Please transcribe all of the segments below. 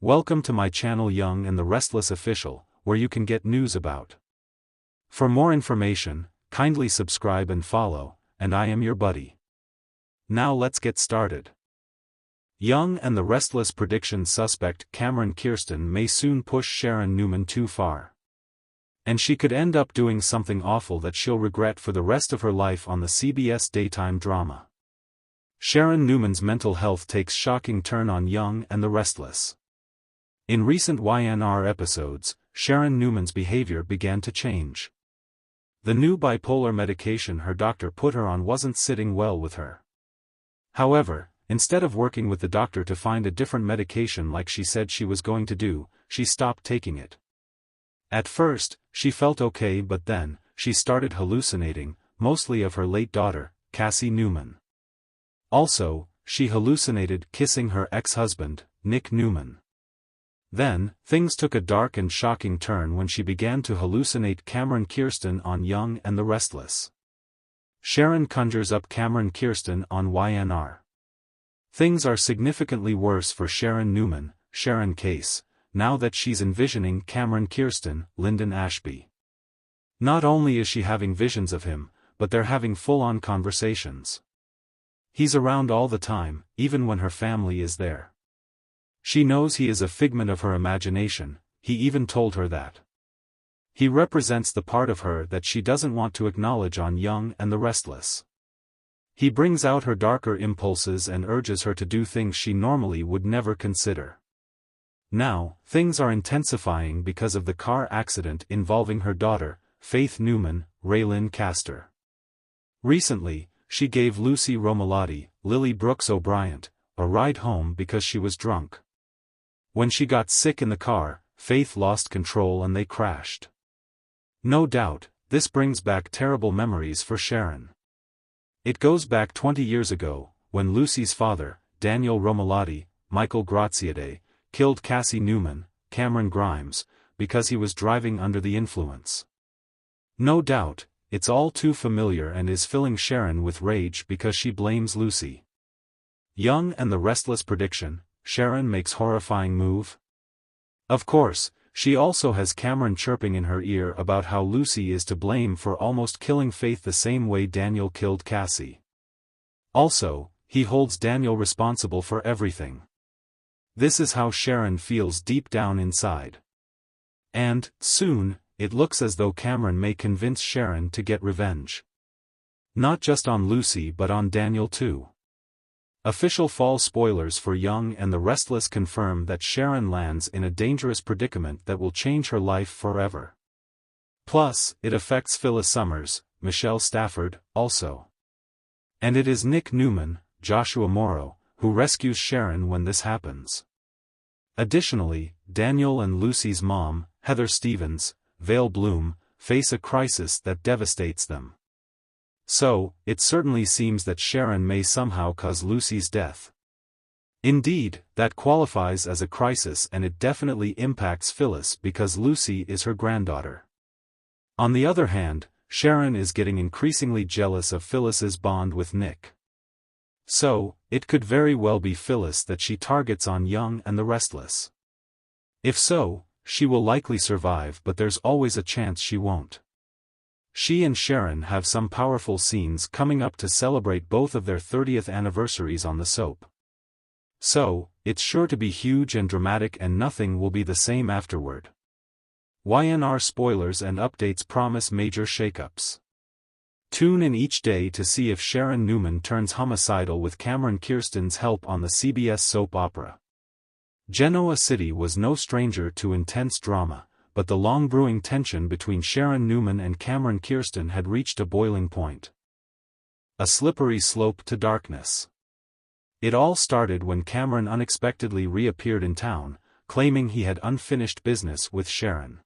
Welcome to my channel Young and the Restless Official, where you can get news about. For more information, kindly subscribe and follow, and I am your buddy. Now let's get started. Young and the Restless prediction suspect Kirsten may soon push Sharon Newman too far. And she could end up doing something awful that she'll regret for the rest of her life on the CBS daytime drama. Sharon Newman's mental health takes shocking turn on Young and the Restless. In recent YNR episodes, Sharon Newman's behavior began to change. The new bipolar medication her doctor put her on wasn't sitting well with her. However, instead of working with the doctor to find a different medication like she said she was going to do, she stopped taking it. At first, she felt okay, but then, she started hallucinating, mostly of her late daughter, Cassie Newman. Also, she hallucinated kissing her ex-husband, Nick Newman. Then, things took a dark and shocking turn when she began to hallucinate Kirsten on Young and the Restless. Sharon conjures up Kirsten on YNR. Things are significantly worse for Sharon Newman, Sharon case, now that she's envisioning Kirsten, Lyndon Ashby. Not only is she having visions of him, but they're having full-on conversations. He's around all the time, even when her family is there. She knows he is a figment of her imagination, he even told her that. He represents the part of her that she doesn't want to acknowledge on Young and the Restless. He brings out her darker impulses and urges her to do things she normally would never consider. Now, things are intensifying because of the car accident involving her daughter, Faith Newman, Raylyn Castor. Recently, she gave Lucy Romalotti, Lily Brooks O'Brien, a ride home because she was drunk. When she got sick in the car, Faith lost control and they crashed. No doubt, this brings back terrible memories for Sharon. It goes back 20 years ago, when Lucy's father, Daniel Romalotti, Michael Graziade, killed Cassie Newman, Cameron Grimes, because he was driving under the influence. No doubt, it's all too familiar and is filling Sharon with rage because she blames Lucy. Young and the Restless prediction, Sharon makes horrifying move? Of course, she also has Cameron chirping in her ear about how Lucy is to blame for almost killing Faith the same way Daniel killed Cassie. Also, he holds Daniel responsible for everything. This is how Sharon feels deep down inside. And, soon, it looks as though Cameron may convince Sharon to get revenge. Not just on Lucy but on Daniel too. Official fall spoilers for Young and the Restless confirm that Sharon lands in a dangerous predicament that will change her life forever. Plus, it affects Phyllis Summers, Michelle Stafford, also. And it is Nick Newman, Joshua Morrow, who rescues Sharon when this happens. Additionally, Daniel and Lucy's mom, Heather Stevens, Vale Bloom, face a crisis that devastates them. So, it certainly seems that Sharon may somehow cause Lucy's death. Indeed, that qualifies as a crisis and it definitely impacts Phyllis because Lucy is her granddaughter. On the other hand, Sharon is getting increasingly jealous of Phyllis's bond with Nick. So, it could very well be Phyllis that she targets on Young and the Restless. If so, she will likely survive, but there's always a chance she won't. She and Sharon have some powerful scenes coming up to celebrate both of their 30th anniversaries on the soap. So, it's sure to be huge and dramatic and nothing will be the same afterward. YNR spoilers and updates promise major shakeups. Tune in each day to see if Sharon Newman turns homicidal with Kirsten's help on the CBS soap opera. Genoa City was no stranger to intense drama, but the long-brewing tension between Sharon Newman and Kirsten had reached a boiling point. A slippery slope to darkness. It all started when Cameron unexpectedly reappeared in town, claiming he had unfinished business with Sharon.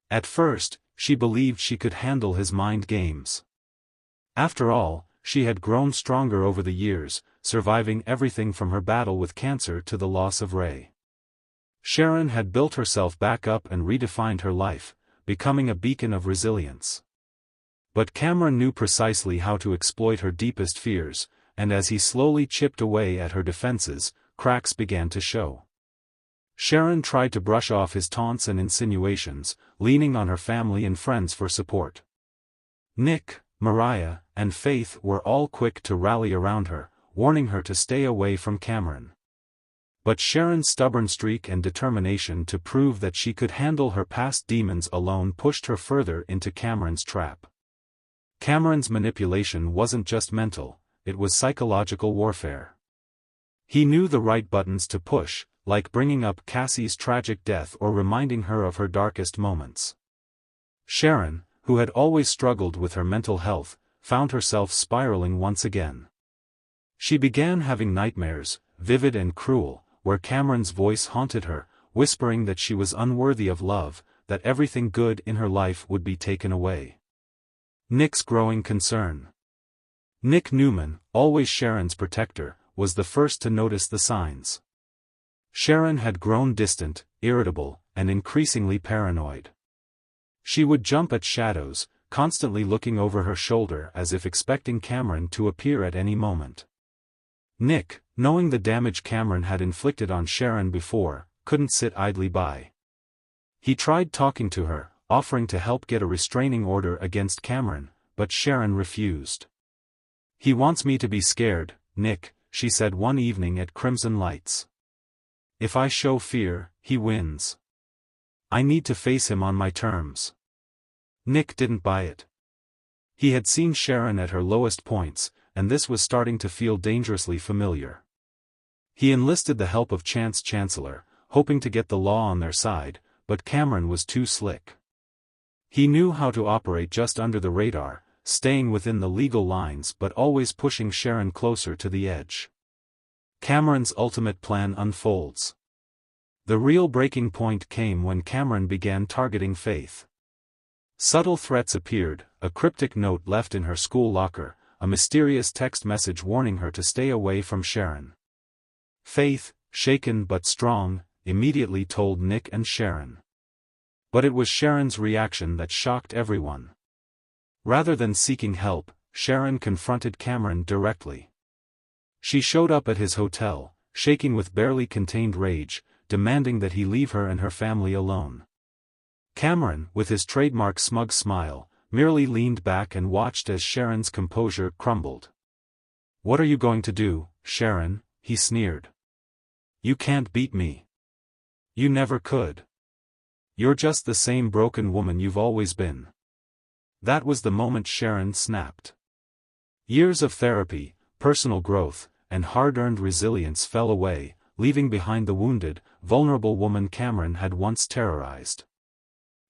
At first, she believed she could handle his mind games. After all, she had grown stronger over the years, surviving everything from her battle with cancer to the loss of Ray. Sharon had built herself back up and redefined her life, becoming a beacon of resilience. But Cameron knew precisely how to exploit her deepest fears, and as he slowly chipped away at her defenses, cracks began to show. Sharon tried to brush off his taunts and insinuations, leaning on her family and friends for support. Nick, Mariah, and Faith were all quick to rally around her, warning her to stay away from Cameron. But Sharon's stubborn streak and determination to prove that she could handle her past demons alone pushed her further into Cameron's trap. Cameron's manipulation wasn't just mental, it was psychological warfare. He knew the right buttons to push, like bringing up Cassie's tragic death or reminding her of her darkest moments. Sharon, who had always struggled with her mental health, found herself spiraling once again. She began having nightmares, vivid and cruel, where Cameron's voice haunted her, whispering that she was unworthy of love, that everything good in her life would be taken away. Nick's growing concern. Nick Newman, always Sharon's protector, was the first to notice the signs. Sharon had grown distant, irritable, and increasingly paranoid. She would jump at shadows, constantly looking over her shoulder as if expecting Cameron to appear at any moment. Nick, knowing the damage Cameron had inflicted on Sharon before, couldn't sit idly by. He tried talking to her, offering to help get a restraining order against Cameron, but Sharon refused. "He wants me to be scared, Nick," she said one evening at Crimson Lights. "If I show fear, he wins. I need to face him on my terms." Nick didn't buy it. He had seen Sharon at her lowest points, and this was starting to feel dangerously familiar. He enlisted the help of Chance Chancellor, hoping to get the law on their side, but Cameron was too slick. He knew how to operate just under the radar, staying within the legal lines but always pushing Sharon closer to the edge. Cameron's ultimate plan unfolds. The real breaking point came when Cameron began targeting Faith. Subtle threats appeared, a cryptic note left in her school locker, a mysterious text message warning her to stay away from Sharon. Faith, shaken but strong, immediately told Nick and Sharon. But it was Sharon's reaction that shocked everyone. Rather than seeking help, Sharon confronted Cameron directly. She showed up at his hotel, shaking with barely contained rage, demanding that he leave her and her family alone. Cameron, with his trademark smug smile, merely leaned back and watched as Sharon's composure crumbled. "What are you going to do, Sharon?" he sneered. "You can't beat me. You never could. You're just the same broken woman you've always been." That was the moment Sharon snapped. Years of therapy, personal growth, and hard-earned resilience fell away, leaving behind the wounded, vulnerable woman Cameron had once terrorized.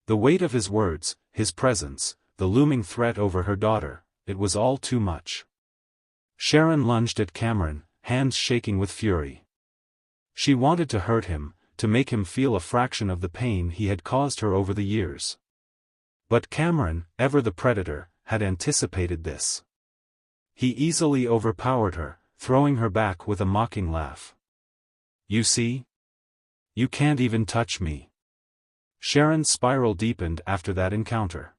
The weight of his words, his presence, the looming threat over her daughter, it was all too much. Sharon lunged at Cameron, hands shaking with fury. She wanted to hurt him, to make him feel a fraction of the pain he had caused her over the years. But Cameron, ever the predator, had anticipated this. He easily overpowered her, throwing her back with a mocking laugh. "You see? You can't even touch me." Sharon's spiral deepened after that encounter.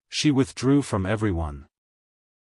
She withdrew from everyone.